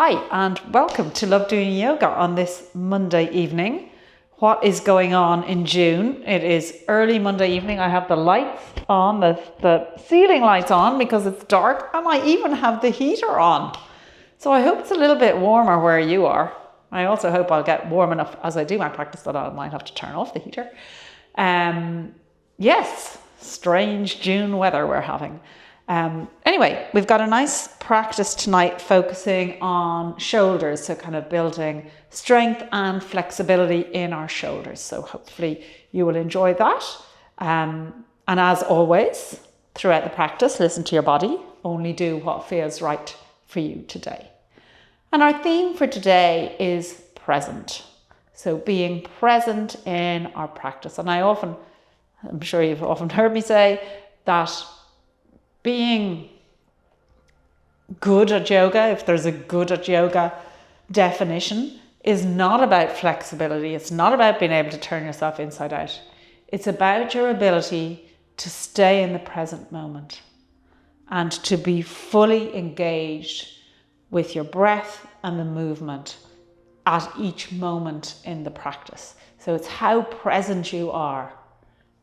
Hi and welcome to Love Doing Yoga on this Monday evening. What is going on in June? It is early Monday evening. I have the lights on, the ceiling lights on because it's dark, and I even have the heater on. So I hope it's a little bit warmer where you are. I also hope I'll get warm enough as I do my practice that I might have to turn off the heater. Yes, strange June weather we're having. Anyway, we've got a nice practice tonight focusing on shoulders, so kind of building strength and flexibility in our shoulders. So hopefully you will enjoy that. And as always, throughout the practice, listen to your body. Only do what feels right for you today. And our theme for today is present. So being present in our practice. And I'm sure you've often heard me say that being good at yoga, if there's a good at yoga definition, is not about flexibility. It's not about being able to turn yourself inside out. It's about your ability to stay in the present moment and to be fully engaged with your breath and the movement at each moment in the practice. So it's how present you are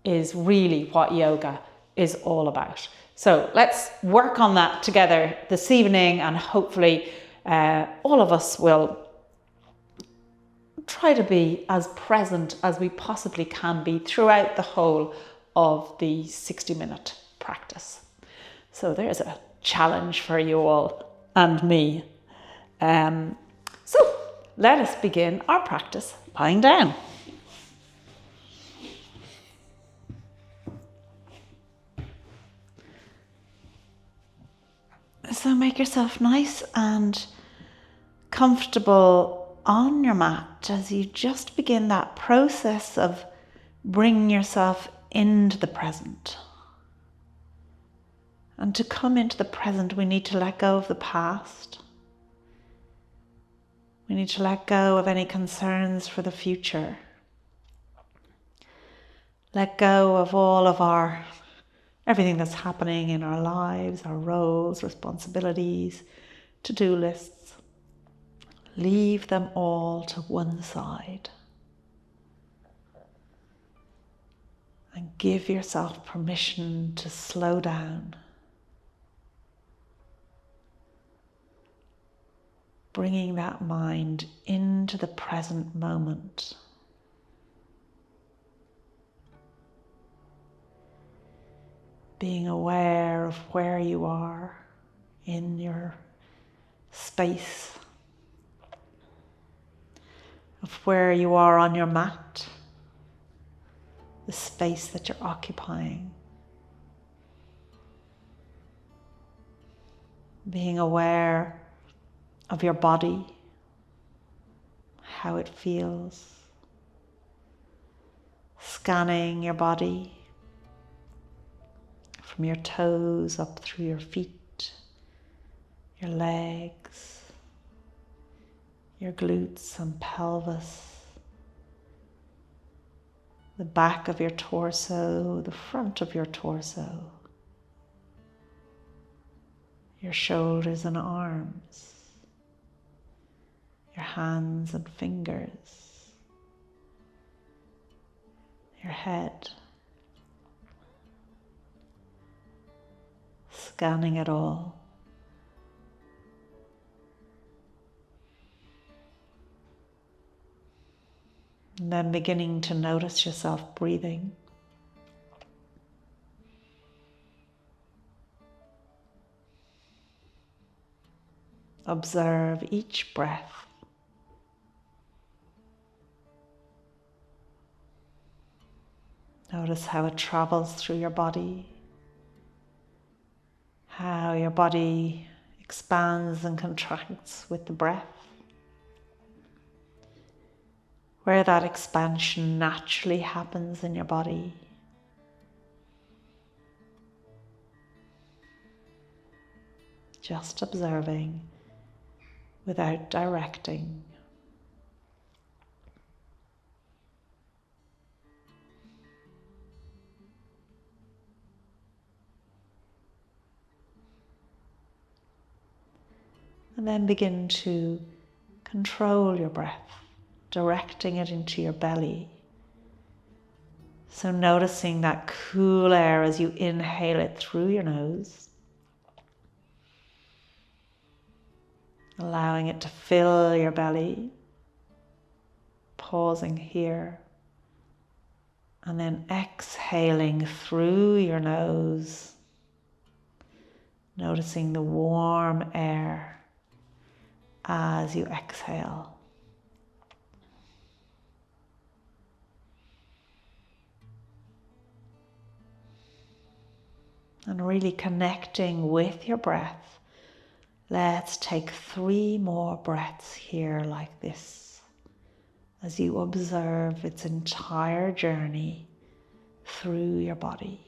is really what yoga is all about. So let's work on that together this evening, and hopefully all of us will try to be as present as we possibly can be throughout the whole of the 60-minute practice. So there's a challenge for you all and me. So let us begin our practice lying down. So make yourself nice and comfortable on your mat as you just begin that process of bringing yourself into the present. And to come into the present, we need to let go of the past. We need to let go of any concerns for the future. Let go of all of everything that's happening in our lives, our roles, responsibilities, to-do lists. Leave them all to one side. And give yourself permission to slow down. Bringing that mind into the present moment. Being aware of where you are in your space, of where you are on your mat, the space that you're occupying. Being aware of your body, how it feels. Scanning your body from your toes up through your feet, your legs, your glutes and pelvis, the back of your torso, the front of your torso, your shoulders and arms, your hands and fingers, your head. Scanning it all. And then beginning to notice yourself breathing. Observe each breath. Notice how it travels through your body. How your body expands and contracts with the breath. Where that expansion naturally happens in your body. Just observing without directing. And then begin to control your breath, directing it into your belly. So noticing that cool air as you inhale it through your nose, allowing it to fill your belly, pausing here, and then exhaling through your nose, noticing the warm air as you exhale. And really connecting with your breath. Let's take 3 more breaths here like this as you observe its entire journey through your body.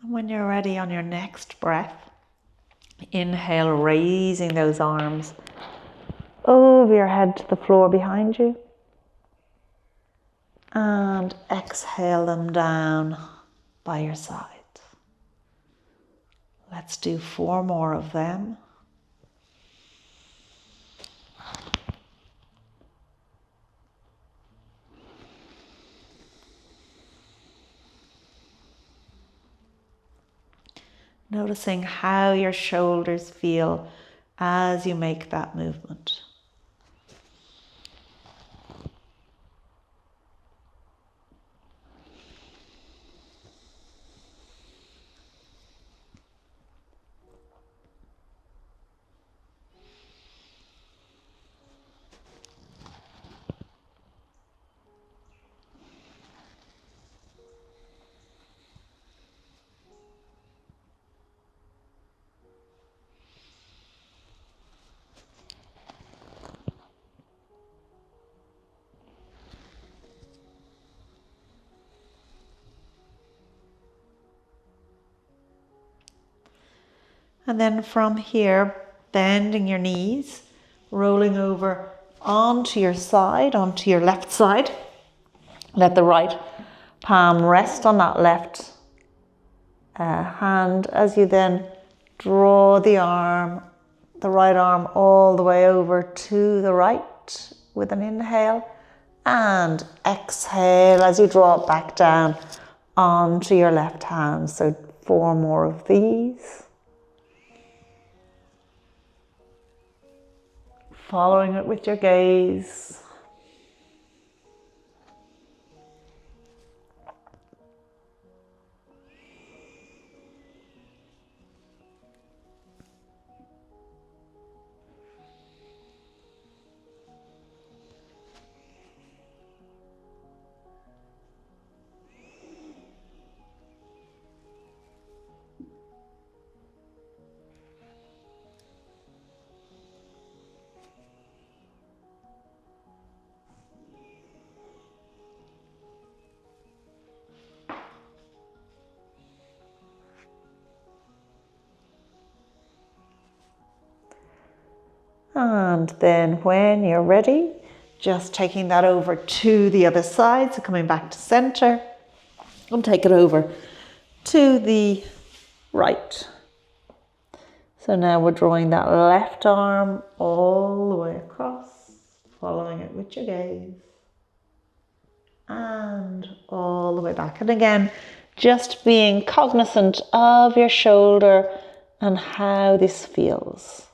And when you're ready on your next breath, inhale, raising those arms over your head to the floor behind you. And exhale them down by your side. Let's do 4 more of them. Noticing how your shoulders feel as you make that movement. And then from here, bending your knees, rolling over onto your side, onto your left side. Let the right palm rest on that left hand as you then draw the right arm all the way over to the right with an inhale, and exhale as you draw it back down onto your left hand. So 4 more of these. Following it with your gaze. And then when you're ready, just taking that over to the other side, so coming back to center, and take it over to the right. So now we're drawing that left arm all the way across, following it with your gaze, and all the way back. And again, just being cognizant of your shoulder and how this feels.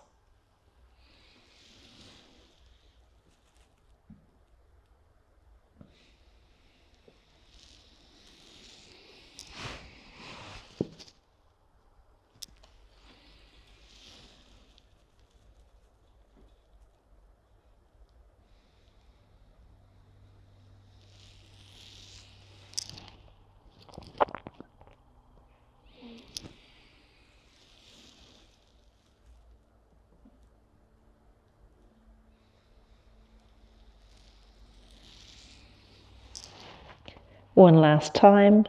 One last time.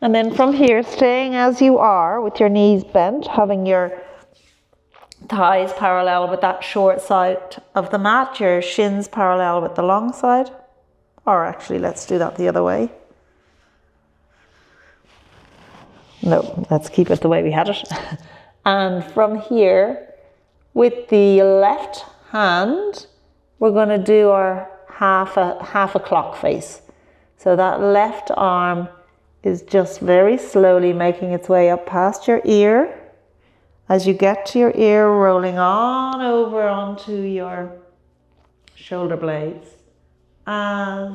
And then from here, staying as you are with your knees bent, having your thighs parallel with that short side of the mat, your shins parallel with the long side. Or actually, let's do that the other way. No, let's keep it the way we had it. And from here, with the left hand, we're going to do our half a clock face. So that left arm is just very slowly making its way up past your ear. As you get to your ear, rolling on over onto your shoulder blades as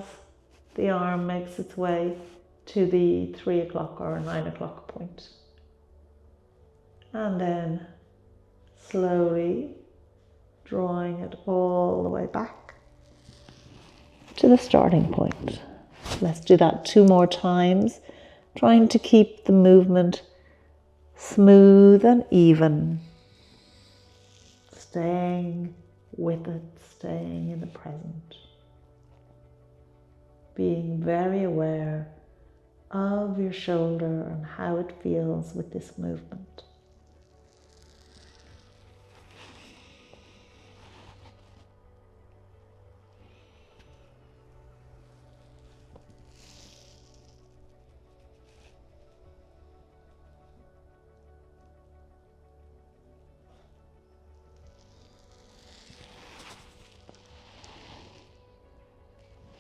the arm makes its way to the 3 o'clock or 9 o'clock point. And then slowly drawing it all the way back to the starting point. Let's do that 2 more times, trying to keep the movement smooth and even. Staying with it, staying in the present. Being very aware of your shoulder and how it feels with this movement.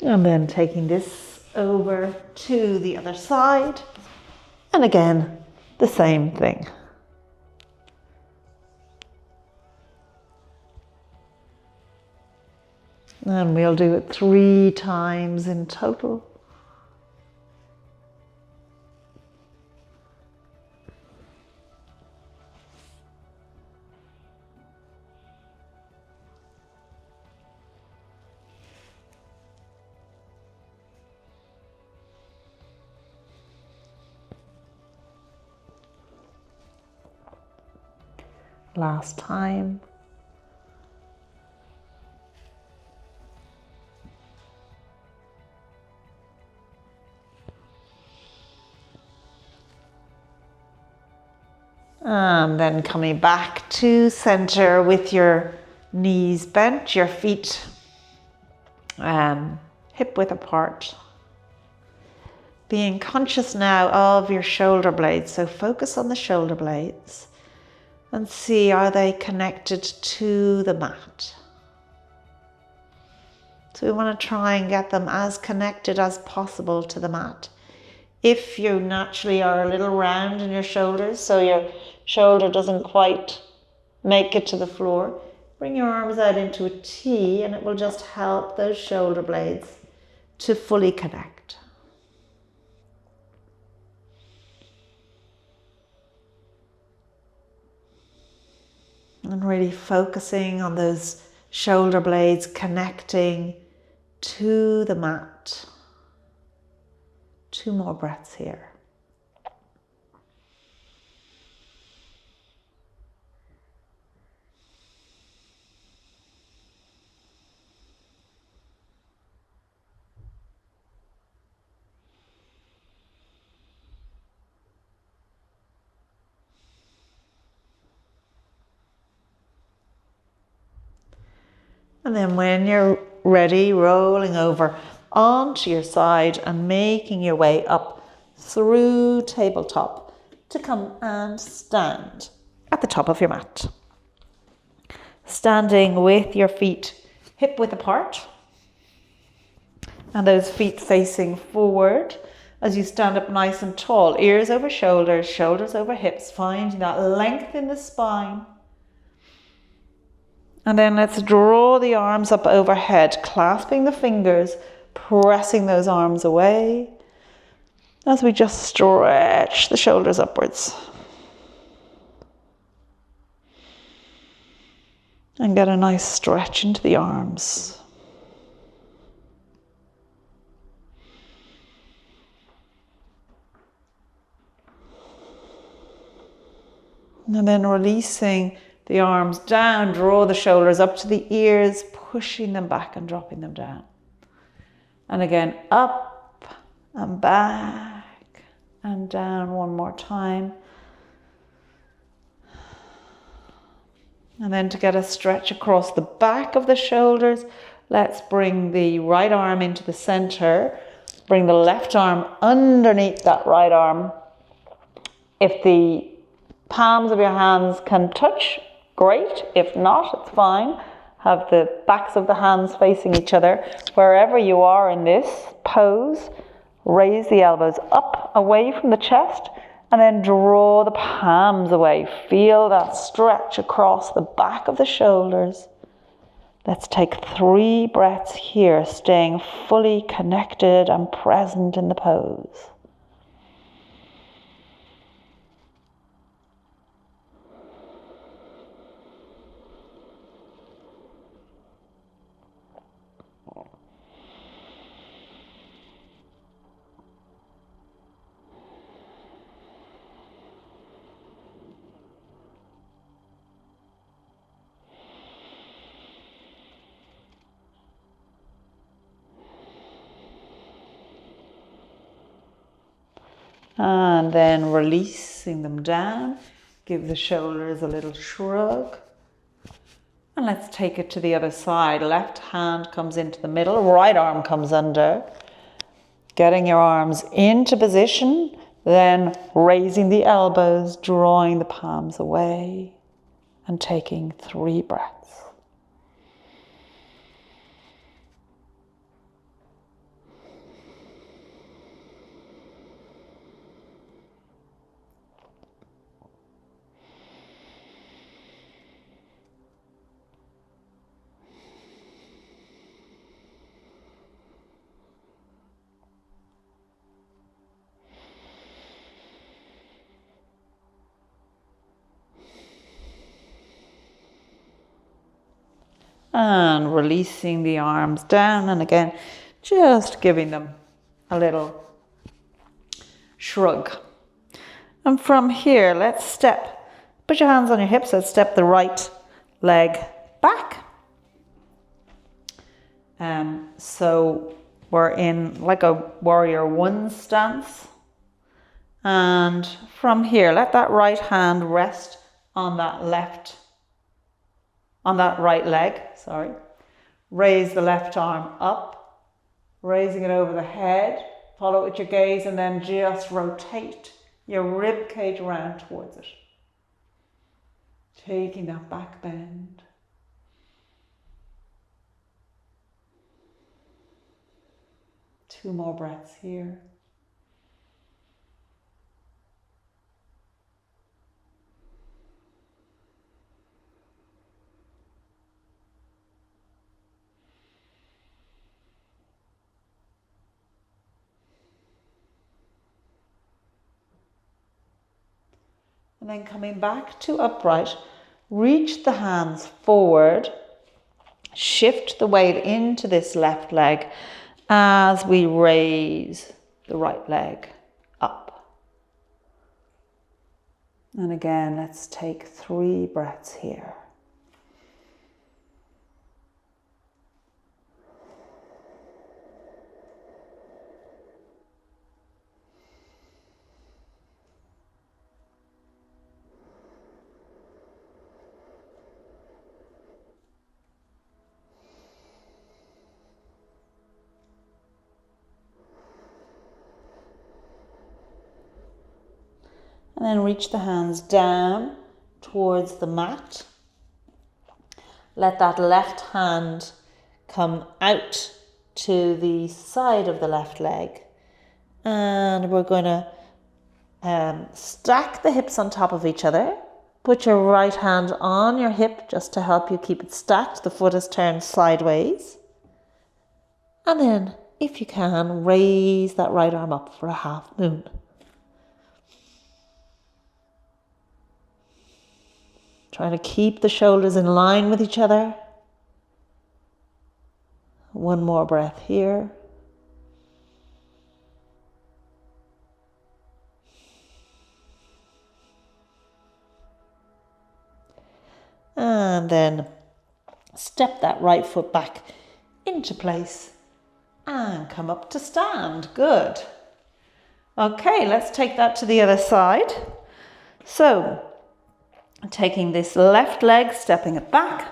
And then taking this over to the other side. And again, the same thing. And we'll do it 3 times in total. Last time. And then coming back to center with your knees bent, your feet hip width apart. Being conscious now of your shoulder blades. So focus on the shoulder blades and see, are they connected to the mat? So we want to try and get them as connected as possible to the mat. If you naturally are a little round in your shoulders, so your shoulder doesn't quite make it to the floor, bring your arms out into a T and it will just help those shoulder blades to fully connect. And really focusing on those shoulder blades connecting to the mat. 2 more breaths here. And then when you're ready, rolling over onto your side and making your way up through tabletop to come and stand at the top of your mat. Standing with your feet hip width apart and those feet facing forward as you stand up nice and tall, ears over shoulders, shoulders over hips, finding that length in the spine. And then let's draw the arms up overhead, clasping the fingers, pressing those arms away as we just stretch the shoulders upwards. And get a nice stretch into the arms. And then releasing the arms down, draw the shoulders up to the ears, pushing them back and dropping them down. And again, up and back and down one more time. And then to get a stretch across the back of the shoulders, let's bring the right arm into the center. Bring the left arm underneath that right arm. If the palms of your hands can touch, great. If not, it's fine. Have the backs of the hands facing each other. Wherever you are in this pose, raise the elbows up away from the chest and then draw the palms away. Feel that stretch across the back of the shoulders. Let's take 3 breaths here, staying fully connected and present in the pose. And then releasing them down, give the shoulders a little shrug. And let's take it to the other side. Left hand comes into the middle, right arm comes under. Getting your arms into position, then raising the elbows, drawing the palms away, and taking 3 breaths. And releasing the arms down, and again, just giving them a little shrug. And from here, let's step, put your hands on your hips, let's step the right leg back. So we're in like a warrior 1 stance. And from here, let that right hand rest on that right leg, Raise the left arm up, raising it over the head. Follow it with your gaze and then just rotate your rib cage around towards it. Taking that back bend. Two more breaths here. And then coming back to upright, reach the hands forward, shift the weight into this left leg as we raise the right leg up. And again, let's take 3 breaths here. And then reach the hands down towards the mat. Let that left hand come out to the side of the left leg. And we're going to stack the hips on top of each other. Put your right hand on your hip just to help you keep it stacked. The foot is turned sideways. And then, if you can, raise that right arm up for a half moon. Trying to keep the shoulders in line with each other. One more breath here. And then step that right foot back into place and come up to stand. Good. Okay, let's take that to the other side. So, taking this left leg, stepping it back,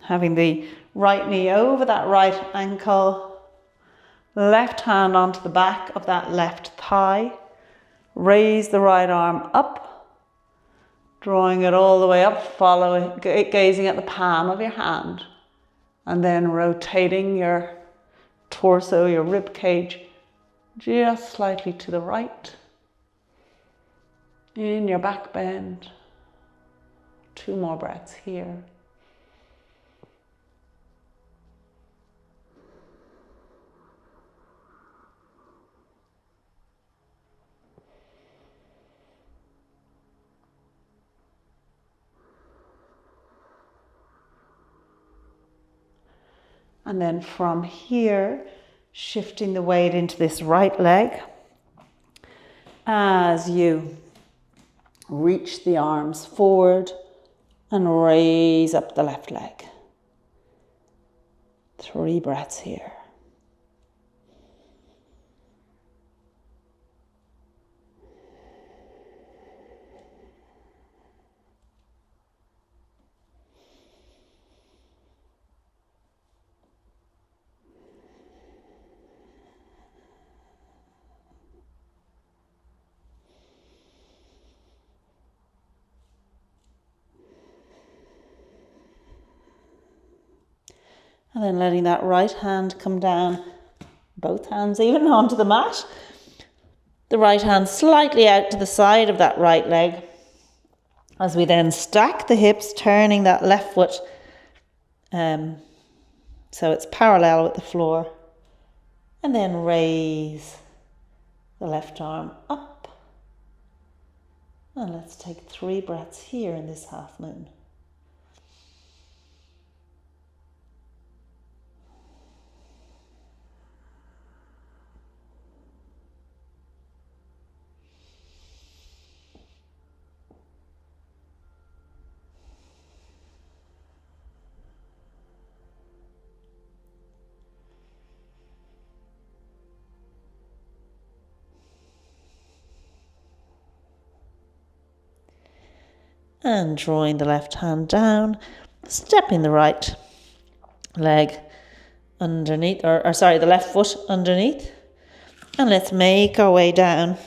having the right knee over that right ankle, left hand onto the back of that left thigh, raise the right arm up, drawing it all the way up, following, gazing at the palm of your hand, and then rotating your torso, your rib cage, just slightly to the right, in your back bend. 2 more breaths here. And then from here, shifting the weight into this right leg as you reach the arms forward and raise up the left leg. 3 breaths here. And then letting that right hand come down, both hands even onto the mat. The right hand slightly out to the side of that right leg. As we then stack the hips, turning that left foot so it's parallel with the floor. And then raise the left arm up. And let's take 3 breaths here in this half moon. And drawing the left hand down, stepping the right leg underneath, the left foot underneath. And let's make our way down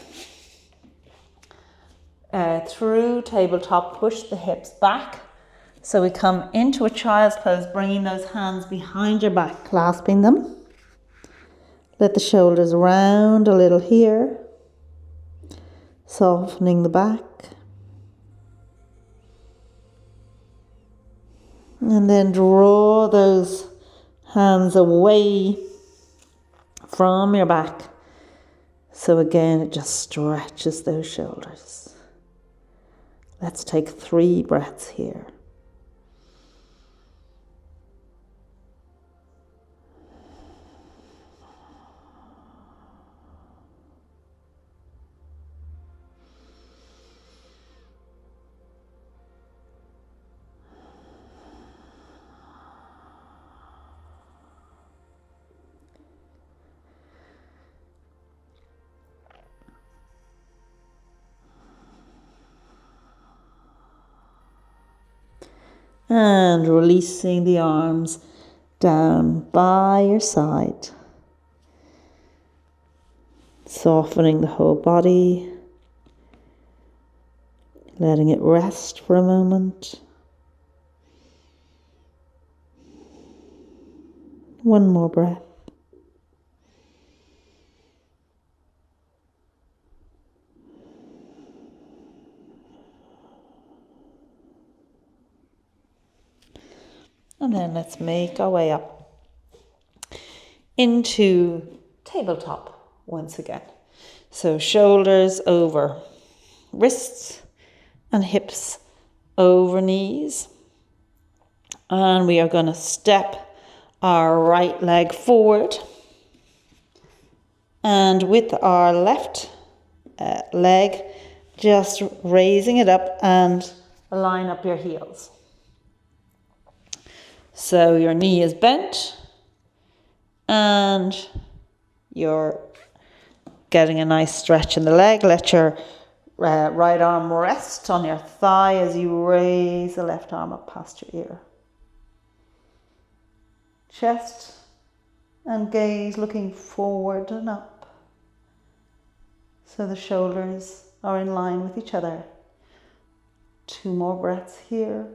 through tabletop, push the hips back. So we come into a child's pose, bringing those hands behind your back, clasping them. Let the shoulders round a little here, softening the back. And then draw those hands away from your back. So again, it just stretches those shoulders. Let's take 3 breaths here. And releasing the arms down by your side. Softening the whole body. Letting it rest for a moment. 1 more breath. And then let's make our way up into tabletop once again. So shoulders over wrists and hips over knees. And we are going to step our right leg forward. And with our left leg, just raising it up and line up your heels. So your knee is bent and you're getting a nice stretch in the leg. Let your right arm rest on your thigh as you raise the left arm up past your ear. Chest and gaze looking forward and up, so the shoulders are in line with each other. 2 more breaths here.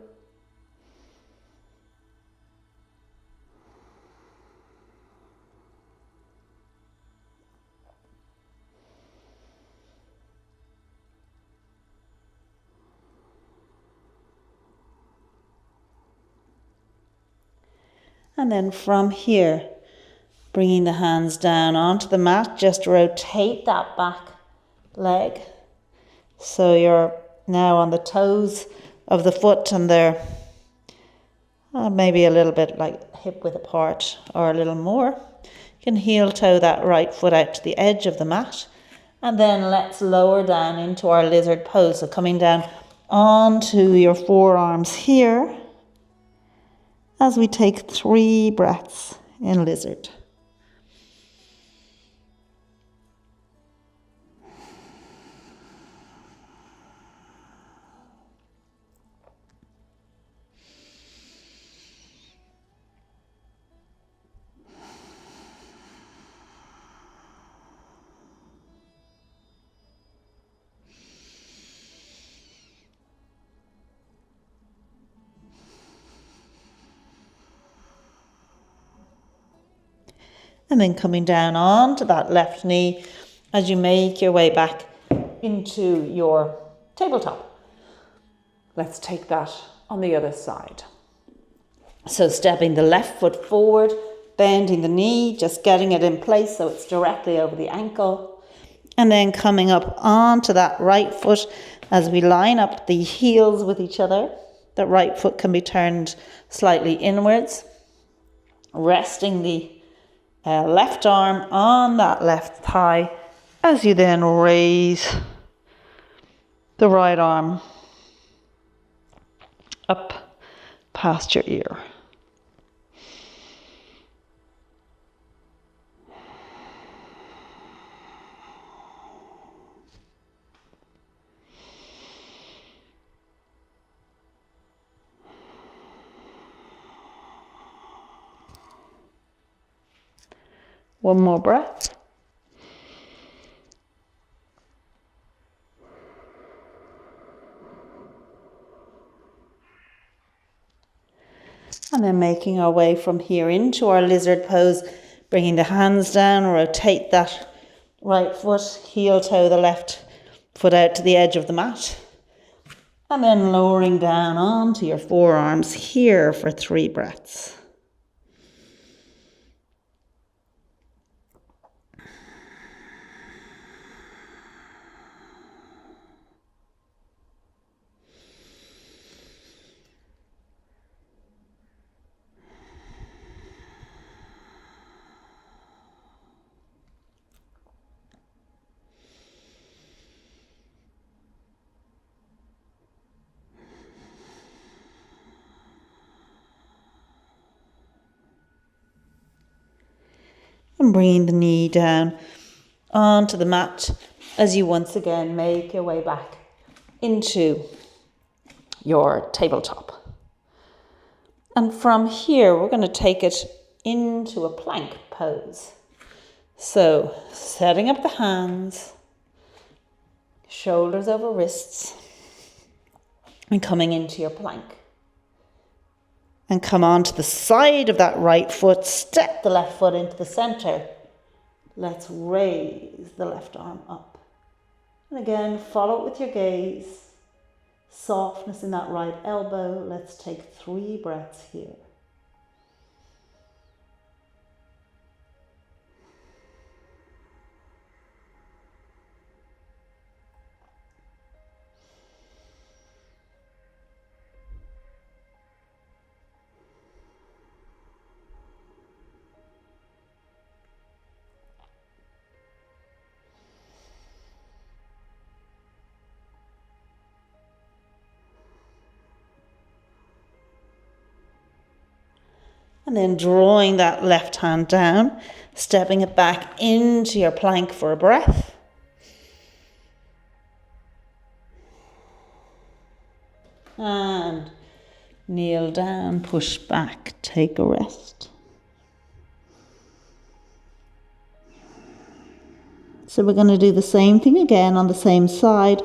And then from here, bringing the hands down onto the mat, just rotate that back leg. So you're now on the toes of the foot and they're maybe a little bit like hip width apart or a little more. You can heel toe that right foot out to the edge of the mat. And then let's lower down into our lizard pose. So coming down onto your forearms here as we take 3 breaths in lizard. And then coming down onto that left knee as you make your way back into your tabletop. Let's take that on the other side. So stepping the left foot forward, bending the knee, just getting it in place so it's directly over the ankle. And then coming up onto that right foot as we line up the heels with each other. The right foot can be turned slightly inwards, resting the left arm on that left thigh as you then raise the right arm up past your ear. One more breath. And then making our way from here into our lizard pose, bringing the hands down, rotate that right foot, heel toe the left foot out to the edge of the mat. And then lowering down onto your forearms here for 3 breaths. And bringing the knee down onto the mat as you once again make your way back into your tabletop. And from here, we're going to take it into a plank pose. So setting up the hands, shoulders over wrists, and coming into your plank. And come onto the side of that right foot, step the left foot into the center. Let's raise the left arm up. And again, follow it with your gaze. Softness in that right elbow. Let's take 3 breaths here. And then drawing that left hand down, stepping it back into your plank for a breath. And kneel down, push back, take a rest. So we're going to do the same thing again on the same side.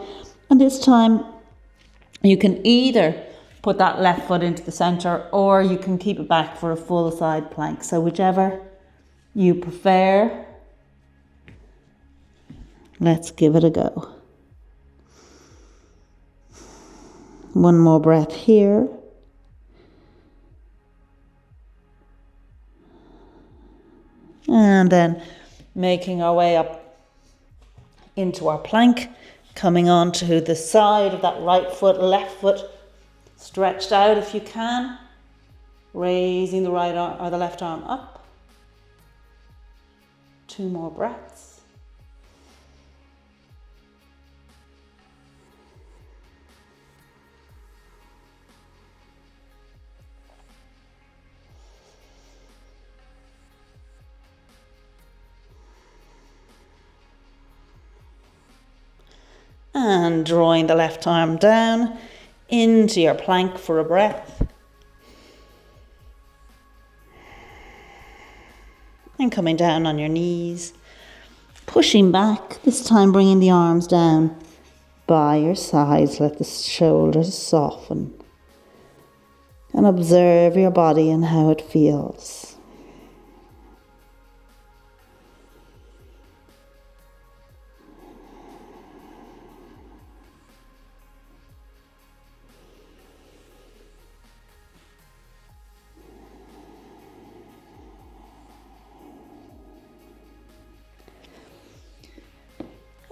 And this time you can either put that left foot into the center or you can keep it back for a full side plank. So whichever you prefer, let's give it a go. One more breath here. And then making our way up into our plank, coming onto the side of that right foot, left foot stretched out if you can, raising the right arm or the left arm up. 2 more breaths. And drawing the left arm down into your plank for a breath. And coming down on your knees, pushing back, this time bringing the arms down by your sides. Let the shoulders soften. And observe your body and how it feels.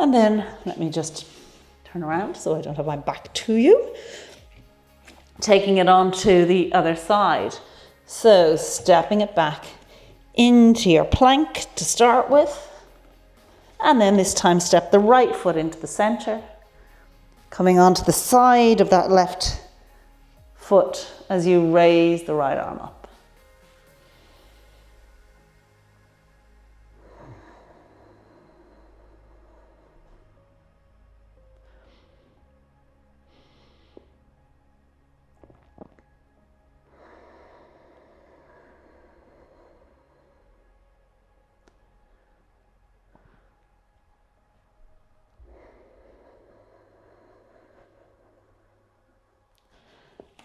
And then let me just turn around so I don't have my back to you. Taking it on to the other side. So stepping it back into your plank to start with. And then this time step the right foot into the center. Coming onto the side of that left foot as you raise the right arm up.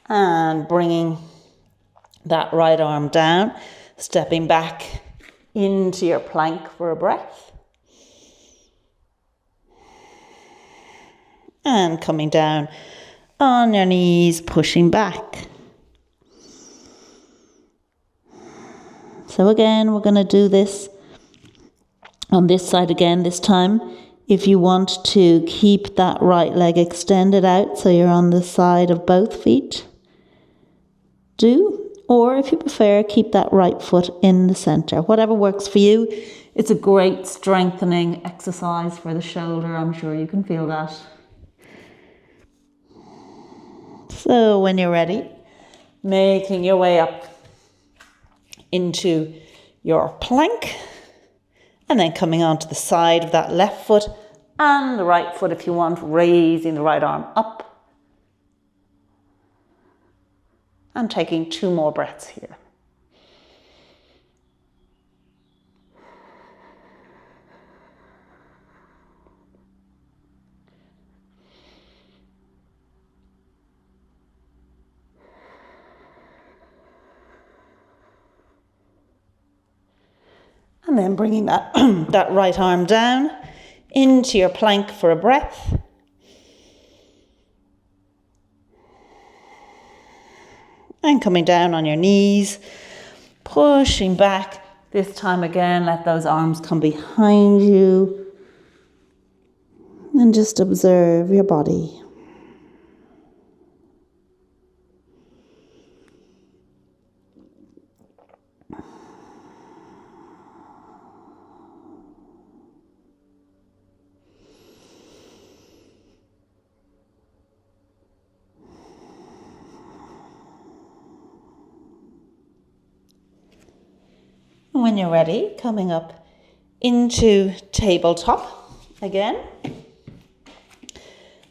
And bringing that right arm down, stepping back into your plank for a breath. And coming down on your knees, pushing back. So again, we're going to do this on this side again this time. If you want to keep that right leg extended out so you're on the side of both feet, do. Or if you prefer, keep that right foot in the center. Whatever works for you. It's a great strengthening exercise for the shoulder. I'm sure you can feel that. So when you're ready, making your way up into your plank and then coming onto the side of that left foot and the right foot if you want, raising the right arm up. And taking 2 more breaths here. And then bringing that, that right arm down into your plank for a breath. And coming down on your knees, pushing back. This time again, let those arms come behind you. And just observe your body. When you're ready, coming up into tabletop again.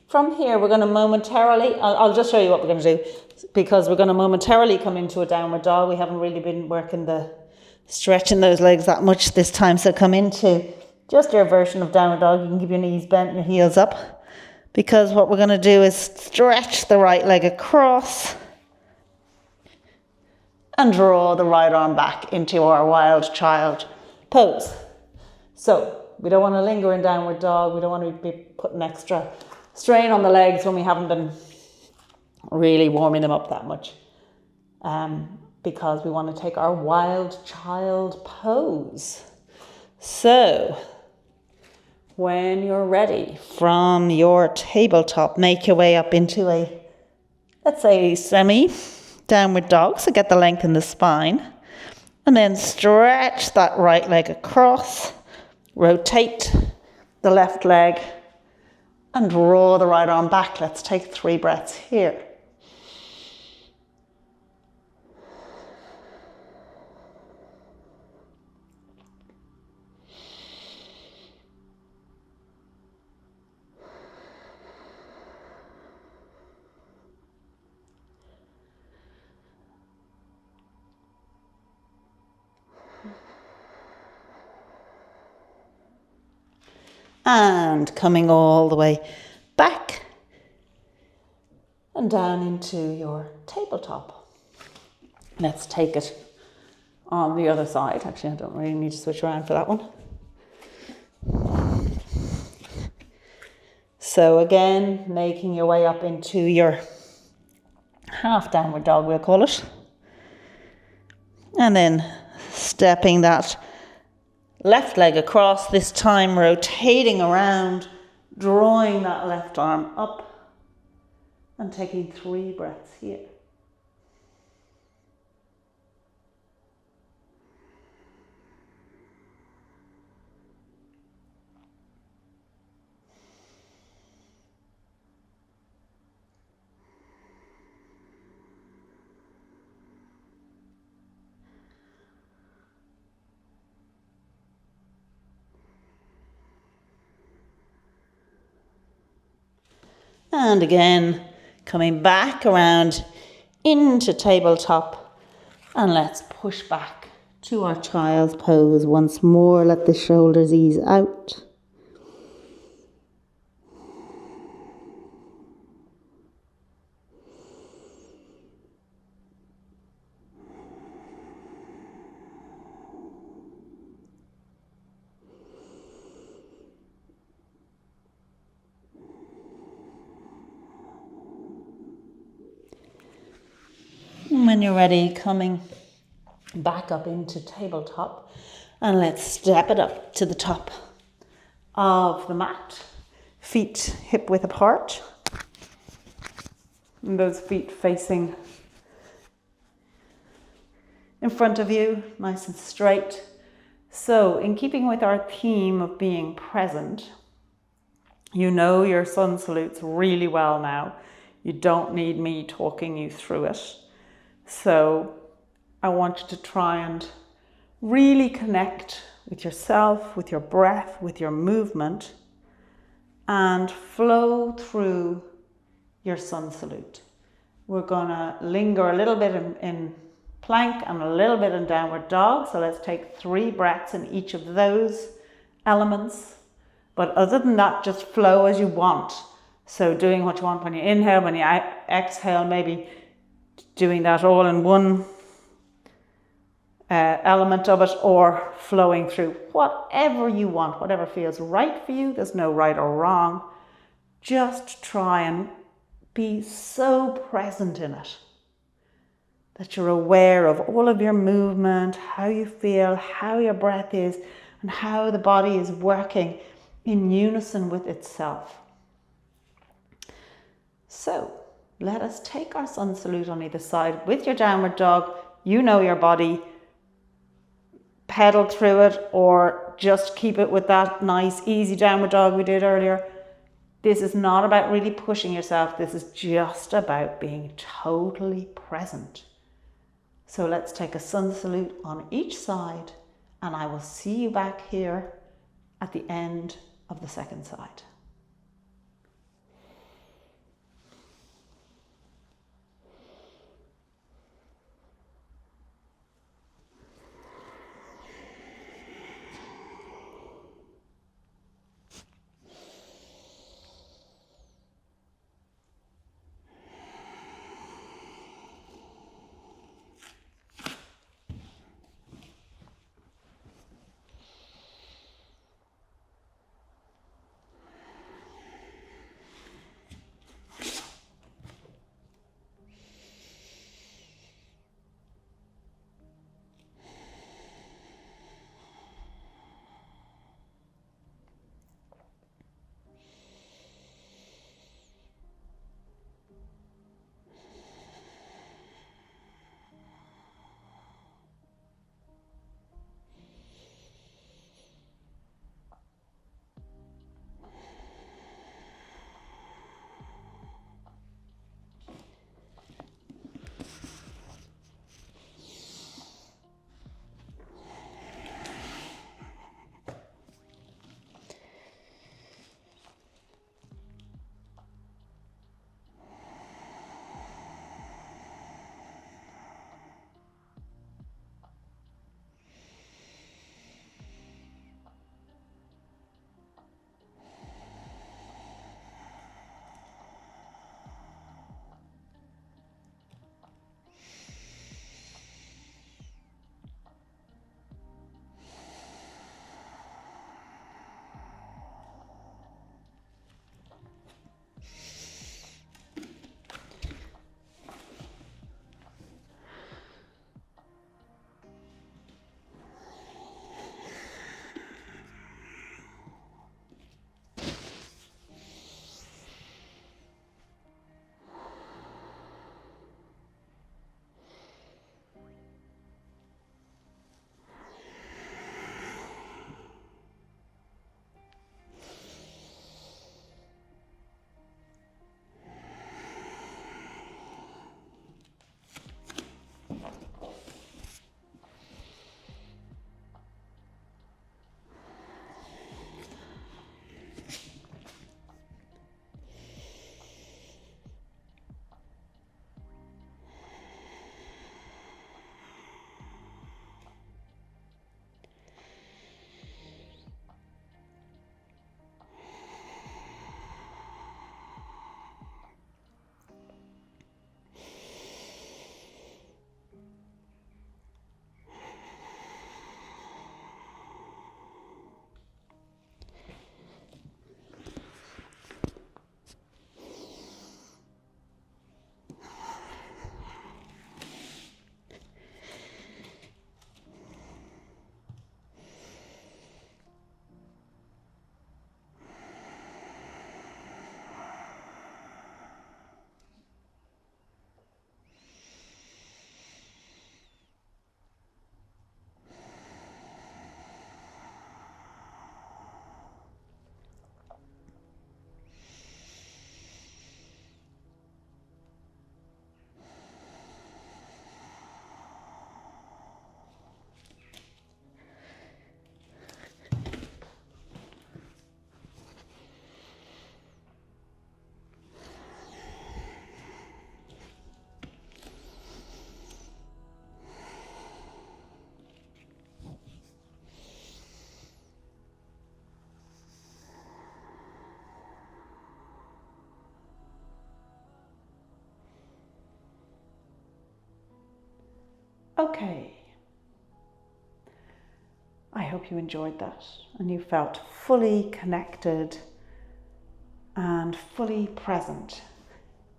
From here, we're going to momentarily, I'll just show you what we're going to do, because we're going to momentarily come into a downward dog. We haven't really been working stretching those legs that much this time. So come into just your version of downward dog. You can keep your knees bent, your heels up, because what we're going to do is stretch the right leg across and draw the right arm back into our wild child pose. So we don't want to linger in downward dog. We don't want to be putting extra strain on the legs when we haven't been really warming them up that much, because we want to take our wild child pose. So when you're ready, from your tabletop, make your way up into a, let's say, semi downward dog. So get the length in the spine, and then stretch that right leg across, rotate the left leg, and draw the right arm back. Let's take 3 breaths here. And coming all the way back and down into your tabletop. Let's take it on the other side. Actually, I don't really need to switch around for that one. So again, making your way up into your half downward dog, we'll call it. And then stepping that left leg across, this time rotating around, drawing that left arm up, and taking 3 breaths here. And again, coming back around into tabletop, and let's push back to our child's pose once more. Let the shoulders ease out. When you're ready, coming back up into tabletop, and let's step it up to the top of the mat. Feet hip width apart, and those feet facing in front of you, nice and straight. So in keeping with our theme of being present, you know your sun salutes really well now. You don't need me talking you through it. So I want you to try and really connect with yourself, with your breath, with your movement, and flow through your sun salute. We're gonna linger a little bit in plank and a little bit in downward dog. So let's take 3 breaths in each of those elements. But other than that, just flow as you want. So doing what you want when you inhale, when you exhale, maybe doing that all in one element of it, or flowing through whatever you want, whatever feels right for you. There's no right or wrong. Just try and be so present in it that you're aware of all of your movement, how you feel, how your breath is, and how the body is working in unison with itself. So let us take our sun salute on either side with your downward dog. You know your body. Pedal through it, or just keep it with that nice easy downward dog we did earlier. This is not about really pushing yourself. This is just about being totally present. So let's take a sun salute on each side and I will see you back here at the end of the second side. Okay. I hope you enjoyed that and you felt fully connected and fully present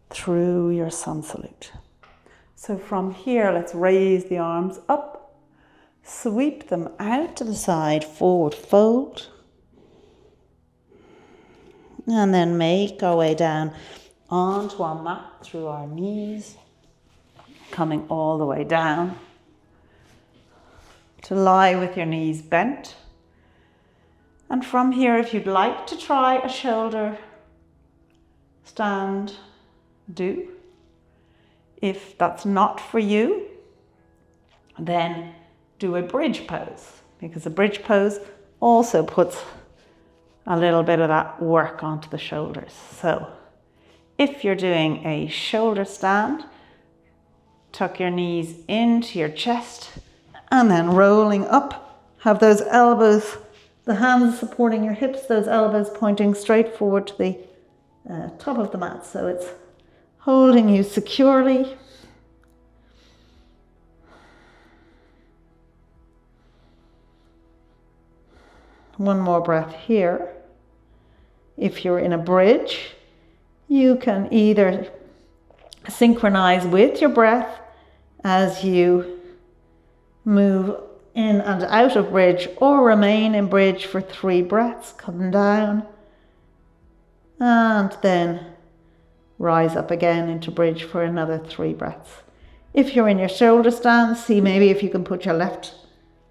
through your sun salute. So from here, let's raise the arms up, sweep them out to the side, forward fold, and then make our way down onto our mat through our knees, coming all the way down to lie with your knees bent. And from here, if you'd like to try a shoulder stand, do. If that's not for you, then do a bridge pose, because the bridge pose also puts a little bit of that work onto the shoulders. So if you're doing a shoulder stand, tuck your knees into your chest and then rolling up. Have those elbows, the hands supporting your hips, those elbows pointing straight forward to the top of the mat. So it's holding you securely. One more breath here. If you're in a bridge, you can either synchronize with your breath as you move in and out of bridge, or remain in bridge for 3 breaths. Come down and then rise up again into bridge for another 3 breaths. If you're in your shoulder stand, see maybe if you can put your left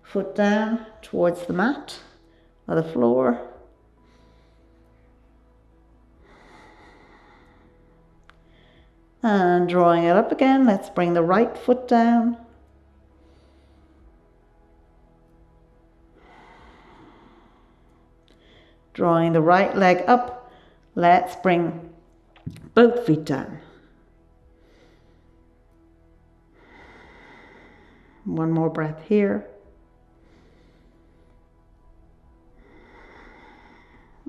foot down towards the mat or the floor. And drawing it up again, let's bring the right foot down. Drawing the right leg up, let's bring both feet down. One more breath here.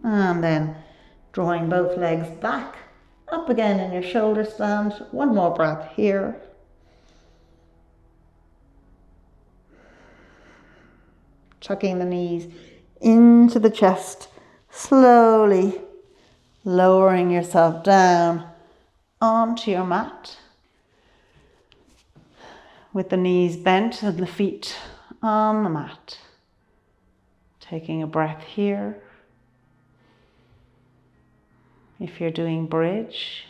And then drawing both legs back, up again in your shoulder stand. One more breath here. Tucking the knees into the chest, slowly lowering yourself down onto your mat with the knees bent and the feet on the mat. Taking a breath here. If you're doing bridge,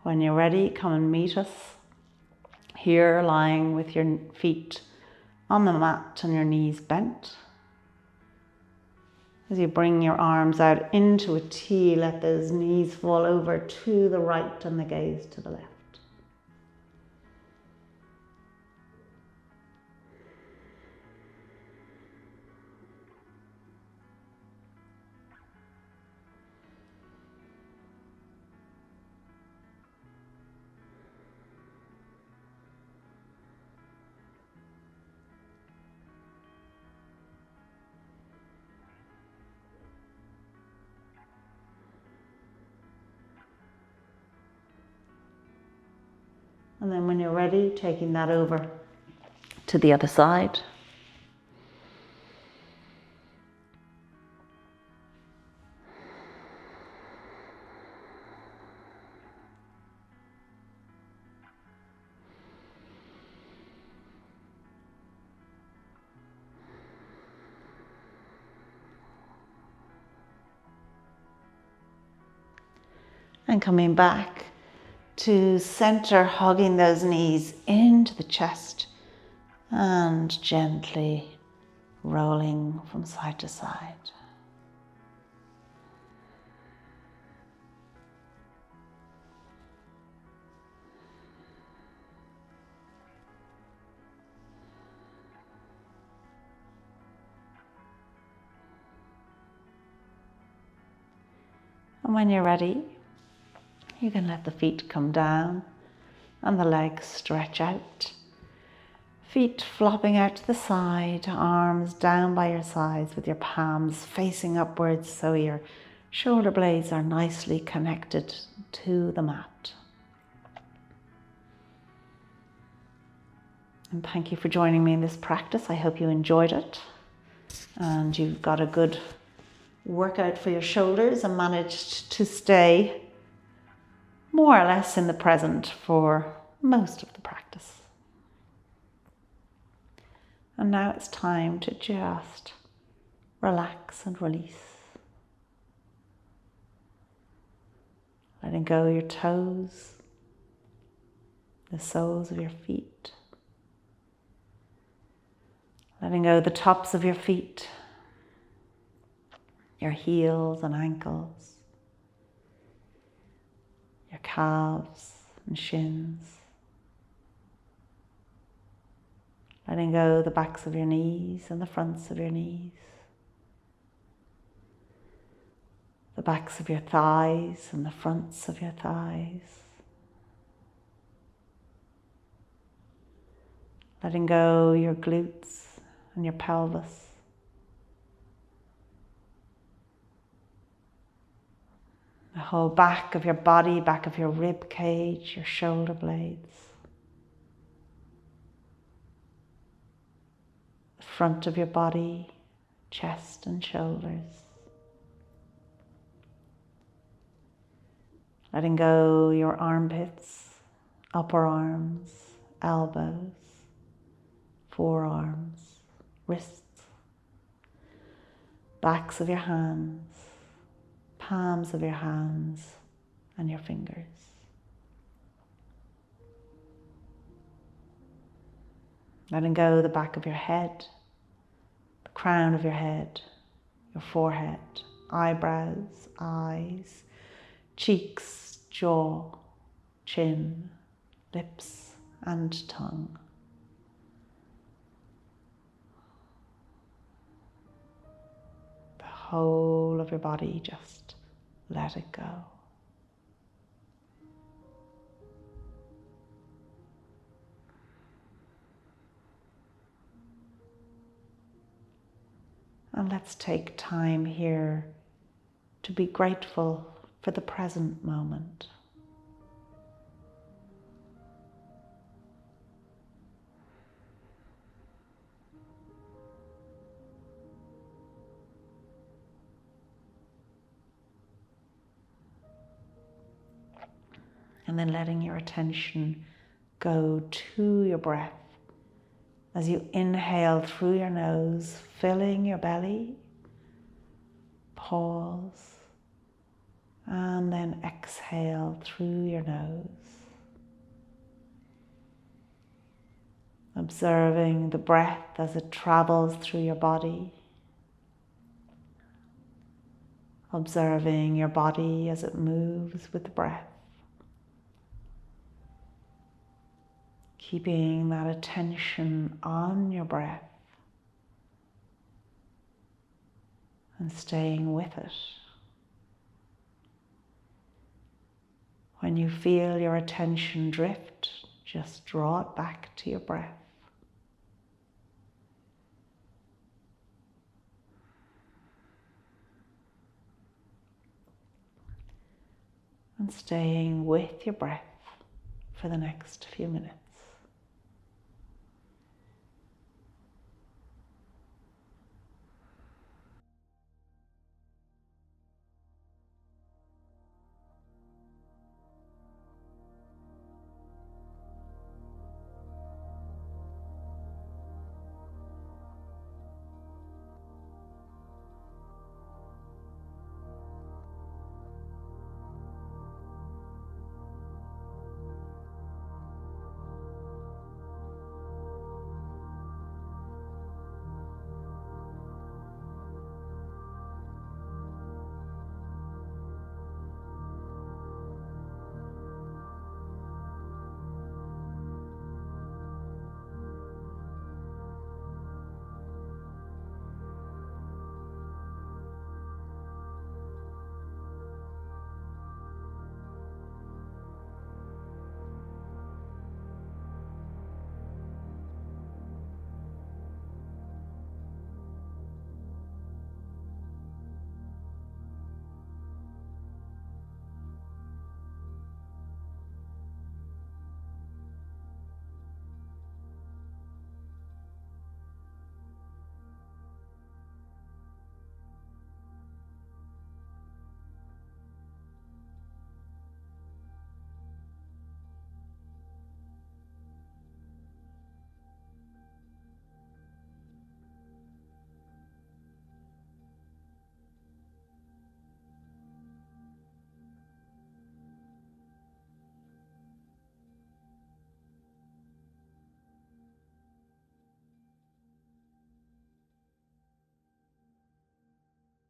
when you're ready, come and meet us here, lying with your feet on the mat and your knees bent. As you bring your arms out into a T, let those knees fall over to the right and the gaze to the left. And then when you're ready, taking that over to the other side. And coming back to center, hugging those knees into the chest and gently rolling from side to side. And when you're ready, you can let the feet come down and the legs stretch out. Feet flopping out to the side, arms down by your sides with your palms facing upwards so your shoulder blades are nicely connected to the mat. And thank you for joining me in this practice. I hope you enjoyed it and you've got a good workout for your shoulders and managed to stay more or less in the present for most of the practice. And now it's time to just relax and release. Letting go your toes, the soles of your feet. Letting go the tops of your feet, your heels and ankles, your calves and shins. Letting go the backs of your knees and the fronts of your knees. The backs of your thighs and the fronts of your thighs. Letting go your glutes and your pelvis. The whole back of your body, back of your rib cage, your shoulder blades. The front of your body, chest and shoulders. Letting go your armpits, upper arms, elbows, forearms, wrists, backs of your hands, palms of your hands and your fingers. Letting go the back of your head, the crown of your head, your forehead, eyebrows, eyes, cheeks, jaw, chin, lips and tongue. The whole of your body, just let it go. And let's take time here to be grateful for the present moment. And then letting your attention go to your breath as you inhale through your nose, filling your belly, pause, and then exhale through your nose. Observing the breath as it travels through your body. Observing your body as it moves with the breath. Keeping that attention on your breath and staying with it. When you feel your attention drift, just draw it back to your breath. And staying with your breath for the next few minutes.